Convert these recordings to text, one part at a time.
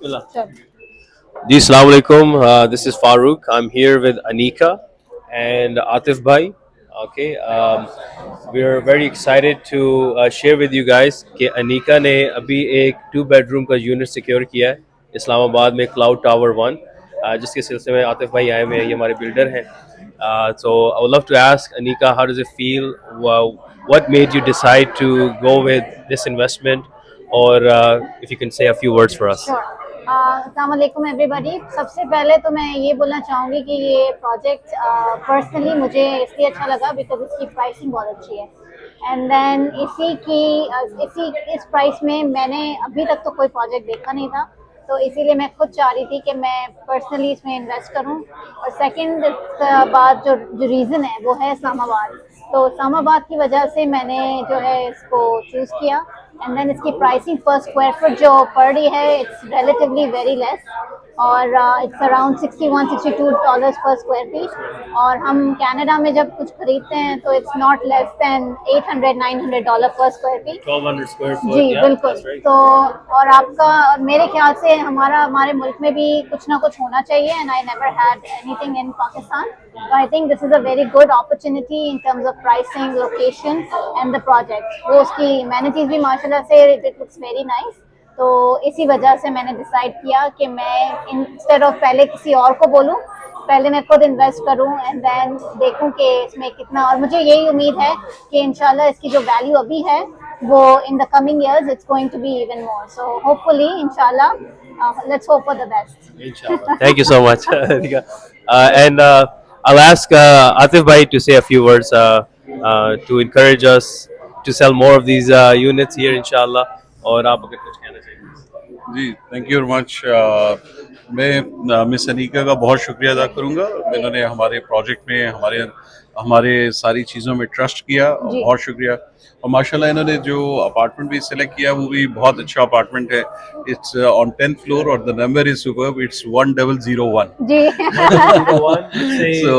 Bismillah. चल Ji, Assalamu alaikum. This is Farooq. I'm here with Anika and Atif Bhai. Okay, we're very excited to share with you guys कि अनीका ने अभी एक 2 bedroom का unit secure किया है इस्लामाबाद में क्लाउड टावर 1, जिसके सिलसिले में आतिफ भाई आए हुए हैं, ये हमारे बिल्डर हैं. So I would love to ask Anika, how does it feel? What made you decide to go with this investment? Or if you can say a few words for us. Sure. अस्सलाम वालेकुम everybody. सबसे पहले तो मैं ये बोलना चाहूँगी कि ये प्रोजेक्ट पर्सनली मुझे इसलिए अच्छा लगा बिकॉज इसकी प्राइसिंग बहुत अच्छी है. एंड देन इस प्राइस में मैंने अभी तक तो कोई प्रोजेक्ट देखा नहीं था, तो इसीलिए मैं खुद चाह रही थी कि मैं पर्सनली इसमें इन्वेस्ट करूं. और सेकंड बात जो रीज़न है वो है इस्लामाबाद. तो इस्लामाबाद की वजह से मैंने जो है इसको चूज़ किया. एंड देन इसकी प्राइसिंग पर स्क्वायर फुट जो पड़ रही है इट्स रिलेटिवली वेरी लेस, और इट्स अराउंड $61-62 पर स्क्वायर फीट. और हम कनाडा में जब कुछ खरीदते हैं तो इट्स नॉट लेस देन $800-900 पर स्क्वायर फीट. 1200 square foot. जी Yeah, बिल्कुल. that's right. तो और आपका और मेरे ख्याल से हमारे मुल्क में भी कुछ ना कुछ होना चाहिए. And I never had anything in Pakistan. So I think this is a very good opportunity in terms of pricing, location and the project. वो उसकी amenities भी माशाल्लाह से it looks very nice. तो इसी वजह से मैंने डिसाइड किया कि मैं इंस्टेड ऑफ पहले किसी और को बोलूं, पहले मैं खुद इन्वेस्ट करूं एंड देन देखूं कि इसमें कितना. और मुझे यही उम्मीद है कि इंशाल्लाह इसकी जो वैल्यू अभी है वो in the coming years it's going to be even more. So hopefully इंशाल्लाह let's hope for the best. Inshallah. Thank you so much. Anika. And I'll ask Atif Bhai to say a few words to encourage us to sell more of these units here, inshallah. और आप अगर कुछ कहना चाहिए. जी, thank you very much. मैं miss Anika का बहुत शुक्रिया अदा करूँगा. इन्होंने हमारे प्रोजेक्ट में हमारे सारी चीज़ों में ट्रस्ट किया, और जी. बहुत शुक्रिया. और माशाल्लाह इन्होंने जो अपार्टमेंट भी सिलेक्ट किया वो भी बहुत अच्छा अपार्टमेंट है. इट्स ऑन 10th फ्लोर और the number is superb. It's 1001. जी. One, it's a, So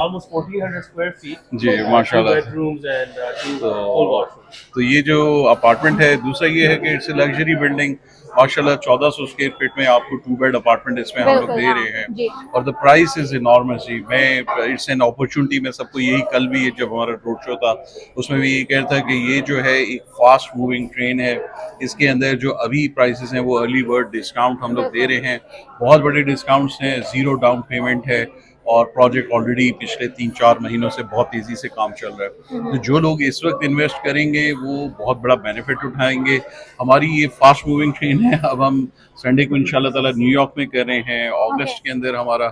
almost 1400 square feet. जी Two माशाल्लाह. bedrooms and two So, full washrooms. तो ये जो अपार्टमेंट है, दूसरा ये है कि इट्स लग्जरी बिल्डिंग. माशाल्लाह 1400 स्क्वायर फीट में आपको 2 बेड अपार्टमेंट इसमें हम लोग बिल्कुल, दे हाँ, रहे हैं. जी. और द प्राइस इज इनॉर्मस. जी, मैं इट्स एन अपॉर्चुनिटी. मैं सबको यही, कल भी जब हमारा रोड शो था उसमें भी यही कहता कि ये जो है एक फास्ट मूविंग ट्रेन है. इसके अंदर जो अभी प्राइसेस हैं वो अर्ली बर्ड डिस्काउंट हम लोग दे रहे हैं. बहुत बड़े डिस्काउंट्स हैं. 0 डाउन पेमेंट है. और प्रोजेक्ट ऑलरेडी पिछले 3-4 महीनों से बहुत तेज़ी से काम चल रहा है. तो जो लोग इस वक्त इन्वेस्ट करेंगे वो बहुत बड़ा बेनिफिट उठाएंगे. हमारी ये फास्ट मूविंग ट्रेन है. अब हम संडे को इंशाल्लाह ताला न्यूयॉर्क में कर रहे हैं. अगस्त के अंदर हमारा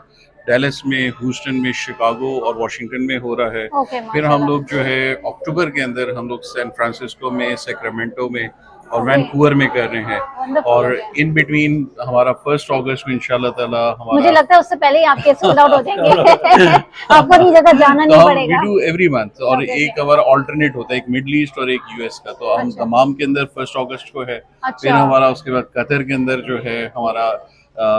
डैलस में, ह्यूस्टन में, शिकागो और वाशिंगटन में हो रहा है. Okay, फिर हम माशाल्लाह. लोग जो है अक्टूबर के अंदर हम लोग सैन फ्रांसिस्को में, सैक्रामेंटो में और वैनकूवर में कर रहे हैं. Wonderful, और okay. इन बिटवीन हमारा 1 अगस्त को इंशाल्लाह ताला मुझे हमारा लगता है उससे पहले ही आपके सोल्ड आउट हो जाएंगे. आपको नहीं जगह जाना तो नहीं हम पड़ेगा. We do every month. और Okay, एक हमारा ऑल्टरनेट होता है, एक मिडल ईस्ट और एक यूएस का. तो हम अच्छा. दमाम के अंदर 1 अगस्त को है. अच्छा. फिर हमारा उसके बाद कतर के अंदर जो है हमारा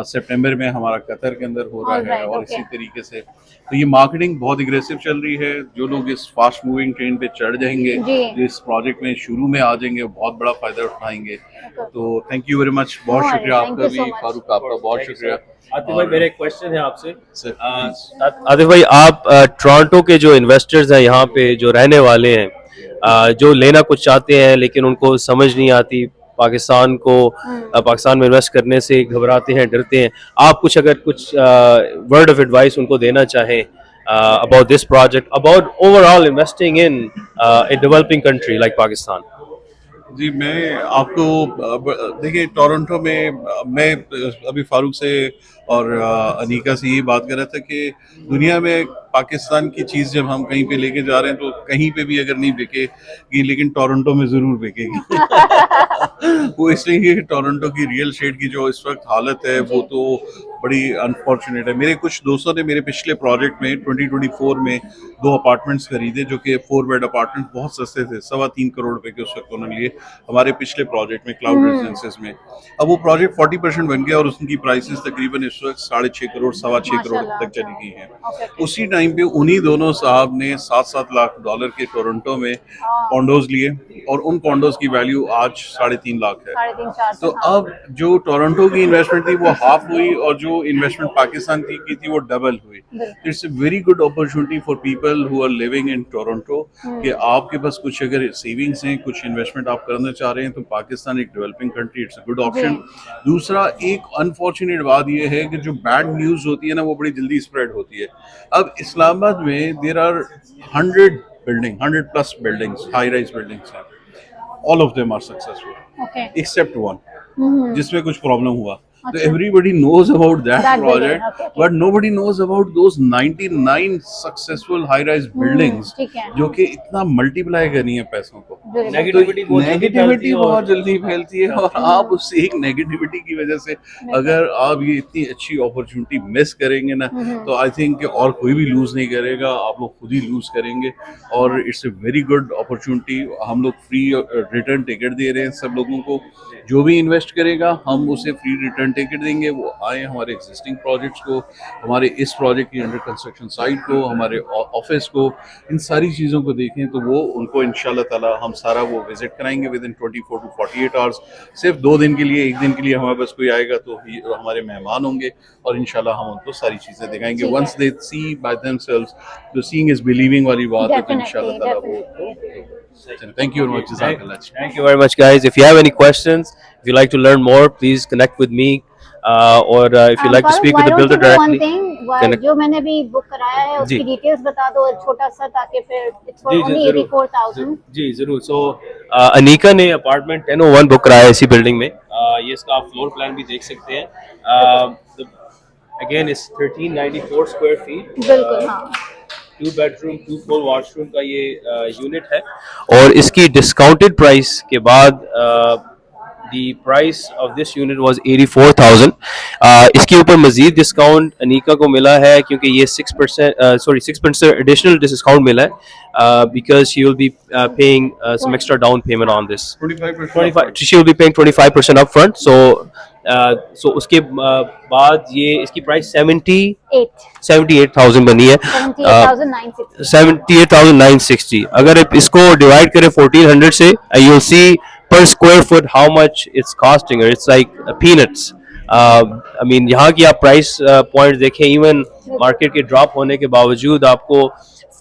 सितंबर में हमारा कतर के अंदर हो रहा है. Alright, और okay. इसी तरीके से तो ये मार्केटिंग बहुत एग्रेसिव चल रही है. जो लोग इस फास्ट मूविंग ट्रेन पे चढ़ जाएंगे, जी. जो इस प्रोजेक्ट में शुरू में आ जाएंगे, वो बहुत बड़ा फायदा उठाएंगे. तो थैंक यू वेरी मच. बहुत No worries, शुक्रिया thank आपका you so भी, much. फारूक आपका बहुत Thank you, शुक्रिया. sir. आतिफ भाई, मेरा एक क्वेश्चन है आपसे. Sir, please. आतिफ भाई, आप टोरंटो के जो इन्वेस्टर्स हैं यहाँ पे जो रहने वाले हैं, जो लेना कुछ चाहते हैं लेकिन उनको समझ नहीं आती पाकिस्तान में इन्वेस्ट करने से, घबराते हैं, डरते हैं, आप कुछ वर्ड ऑफ एडवाइस उनको देना चाहें about this project, about overall investing in a developing country like Pakistan? जी, मैं आपको देखिए, टोरंटो में मैं अभी फारूक से और अनीका से ये बात कर रहा था कि दुनिया में पाकिस्तान की चीज़ जब हम कहीं पे लेके जा रहे हैं तो कहीं पे भी अगर नहीं बिकेगी, लेकिन टोरंटो में ज़रूर बिकेगी. वो इसलिए कि टोरंटो की रियल एस्टेट की जो इस वक्त हालत है वो तो बड़ी अनफॉर्चुनेट है. मेरे कुछ दोस्तों ने मेरे पिछले प्रोजेक्ट में 2024 में 2 अपार्टमेंट्स खरीदे जो कि 4 बेड अपार्टमेंट बहुत सस्ते थे. 3.25 करोड़ रुपए के उस वक्त उन्होंने लिए हमारे पिछले प्रोजेक्ट में, क्लाउड रेजिडेंसेस में. अब वो प्रोजेक्ट 40% बन गया और उसकी प्राइसेस तकरीबन इस वक्त 6.5 करोड़ 6.25 करोड़ माशाल्लाह, तक चली अच्छा। गई हैं। Okay, okay. उसी टाइम पे उन्हीं दोनों साहब ने 7-7 लाख डॉलर के टोरंटो में हाँ। कॉन्डोज लिए और उन कॉन्डोज की वैल्यू आज 3.5 लाख है। 3.5-4 तो तक, हाँ। अब जो टोरंटो की इन्वेस्टमेंट थी वो हाफ हुई और जो इन्वेस्टमेंट पाकिस्तान की थी वो डबल हुई। बिल्कुल। It's a very good opportunity for people who are living in Toronto कि आपके पास कुछ अगर सेविंग्स हैं, कुछ इन्वेस्टमेंट आप करना चाह रहे हैं तो पाकिस्तान एक developing country, it's a good option. दूसरा, एक अनफॉर्चुनेट बात ये है कि जो बैड न्यूज़ होती है ना वो बड़ी जल्दी स्प्रेड होती है। अब इस्लामाबाद में there are 100 plus buildings, high rise buildings हैं। All of them are successful, okay. except one, hmm. जिसमें कुछ प्रॉब्लम हुआ। तो अच्छा। everybody knows about that That building, project, okay, okay. but nobody knows about those 99 successful high-rise buildings ठीक है। जो कि इतना मल्टीप्लाई करनी है पैसों को। बिल्कुल। नेगेटिविटी बहुत जल्दी फैलती नेगेटिविटी है बहुत और जल्दी फैलती है और आप उस एक नेगेटिविटी की वजह से अगर आप ये इतनी अच्छी अपॉर्चुनिटी मिस करेंगे ना तो आई थिंक और कोई भी लूज नहीं करेगा, आप लोग खुद ही लूज करेंगे। और it's a very good opportunity. हम लोग फ्री रिटर्न टिकट दे रहे हैं सब लोगों को, जो भी इन्वेस्ट करेगा हम उसे फ्री रिटर्न टिकट देंगे। वो आए हमारे एग्जिस्टिंग प्रोजेक्ट्स को, हमारे इस प्रोजेक्ट की अंडर कंस्ट्रक्शन साइट को, हमारे ऑफिस को, इन सारी चीज़ों को देखें तो वो उनको इंशाल्लाह ताला हम सारा वो विजिट कराएंगे विद इन 24 to 48 आवर्स। सिर्फ 2 दिन के लिए, 1 दिन के लिए हमारे पास कोई आएगा तो हमारे मेहमान होंगे और इंशाल्लाह हम उनको सारी चीज़ें दिखाएंगे। ठीक है। Once they see by themselves, तो सीइंग इज बिलीविंग वाली बात है, तो इंशाल्लाह ताला वो। थैंक यू वेरी मच, जज़ाकल्लाह। Thank you very much, guys. If you have any questions, if you'd like to learn more, please connect with me. Or if you'd like to speak with the builder directly, connect. जो मैंने भी book कराया है उसकी जी। Details बता दो छोटा सा, ताकि फिर it's for ji ji only जरूर 84,000। जी जरूर। सो अनीका ने अपार्टमेंट 1001 बुक कराया है इसी बिल्डिंग में। ये इसका आप फ्लोर प्लान भी देख सकते हैं। अगेन इस 1394 स्क्वायर फीट, बिल्कुल, हाँ। 2 बेडरूम 2 फुल वॉशरूम का ये यूनिट है और इसकी डिस्काउंटेड प्राइस के बाद the price of this unit was 84,000। इसके ऊपर मजीद डिस्काउंट अनीका को मिला है क्योंकि ये 6% एडिशनल डिस्काउंट मिला है because she will be paying some extra down payment on this। 25 she will be paying 25% up front। so उसके बाद ये इसकी प्राइस 78,000 बनी है। 78,960। 78,960। अगर आप इसको डिवाइड करें 1400 से, you'll see per square foot how much it's costing her। It's like peanuts। I mean यहाँ की आप प्राइस पॉइंट देखें, इवन मार्केट के ड्रॉप होने के बावजूद आपको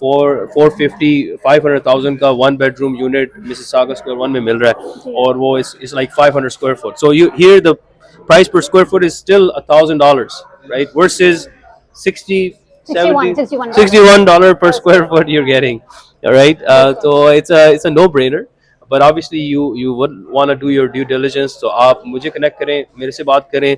450-500,000 का 1 बेडरूम यूनिट मिसिसागा स्क्वायर 1 में मिल रहा है और वो is like 500 square foot। So you here the price per square foot is still $1,000, right? Versus 60, 70, $61 per square foot you're getting, all right? So it's a no-brainer, but obviously you would want to do your due diligence। तो आप मुझे connect करें, मेरे से बात करें,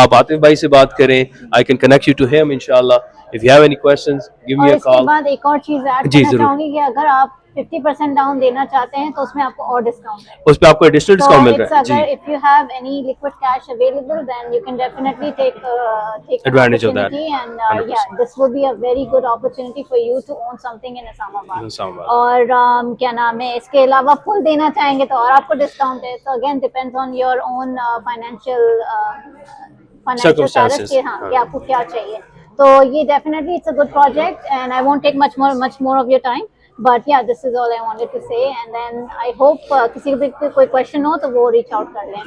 आप आतिफ भाई से बात करें। I can connect you to him inshallah। If you have any questions, give me और a इसके call। बाद एक और चीज ऐड जी, करना जरूर। चाहूंगी कि अगर आप 50% डाउन देना चाहते हैं तो उसमें आपको और डिस्काउंट है। उस पे आपको एडिशनल डिस्काउंट मिल रहा है जी। अगर if you have any liquid cash available, then you can definitely take Advantage of that। opportunity and 100%। yeah, this would be a very good opportunity for you to own something in Islamabad। Islamabad। और क्या नाम है, इसके अलावा full देना चाहेंगे तो और आपको डिस्काउंट है। तो again depends on your own financial Circumstances। Status कि हाँ कि आपको क्या चाहिए। तो ये definitely it's a good project and I won't take much more of your time, but yeah, this is all I wanted to say and then I hope किसी को भी कोई question हो तो वो reach out कर लें।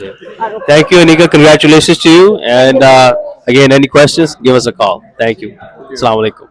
Thank you, Anika। Congratulations to you। And again, any questions, give us a call। Thank you। Assalamu alaikum।